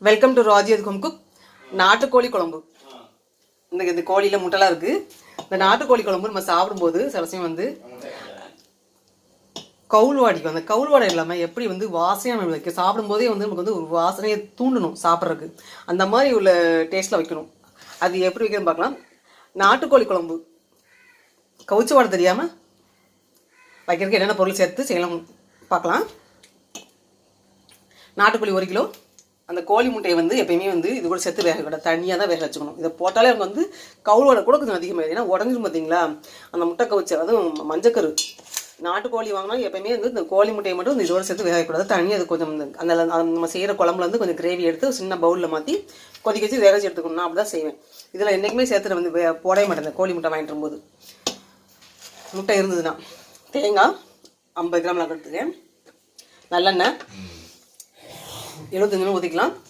Welcome to ராஜியத் home cook. நாட்டுக்கோழி குழம்பு. இந்த கோழியில் முட்டைலாம் இருக்குது. இந்த நாட்டுக்கோழி குழம்பு நம்ம சாப்பிடும்போது சில சமயம் வந்து கவுள் வாடிக்கும். அந்த கவுள் வாடை இல்லாமல் எப்படி வந்து வாசனையாக நம்ம வைக்க சாப்பிடும்போதே வந்து நமக்கு வந்து ஒரு வாசனையை தூண்டணும் சாப்பிட்றதுக்கு. அந்த மாதிரி உள்ள டேஸ்ட்டில் வைக்கணும். அது எப்படி வைக்கணும்னு பார்க்கலாம். நாட்டுக்கோழி குழம்பு கவுச்சி வாடை தெரியாமல் வைக்கிறதுக்கு என்னென்ன பொருள் சேர்த்து செய்யலாம் பார்க்கலாம். நாட்டுக்கோழி 1 கிலோ. அந்த கோழி முட்டையை வந்து எப்பயுமே வந்து இது கூட சேர்த்து வேக கூட தனியாக தான் வேக வச்சுக்கணும். இதை போட்டாலே அவங்க வந்து கவுளோட கூட கொஞ்சம் அதிகமாக, ஏன்னா உடஞ்சிரும் பார்த்தீங்களா அந்த முட்டை கவுச்சி. அதுவும் மஞ்சக்கரு நாட்டுக்கோழி வாங்கினா எப்பயுமே வந்து இந்த கோழி முட்டையை மட்டும் இதோட சேர்த்து வேகக்கூடாது. தனியாக அது கொஞ்சம் அந்த நம்ம செய்கிற குழம்புல வந்து கொஞ்சம் கிரேவி எடுத்து சின்ன பவுலில் மாற்றி கொதிக்க வச்சு வேக வச்சு எடுத்துக்கணும். நான் அப்படி தான் செய்வேன். இதில் என்றைக்குமே சேர்த்துட்டு வந்து போடவே மாட்டேன். கோழி முட்டை வாங்கிட்டு வரும்போது முட்டை இருந்ததுன்னா தேங்காய் 50 கிராம் நான் எடுத்துக்கேன். நல்லெண்ணெய் 75 ஊற்றிக்கலாம்.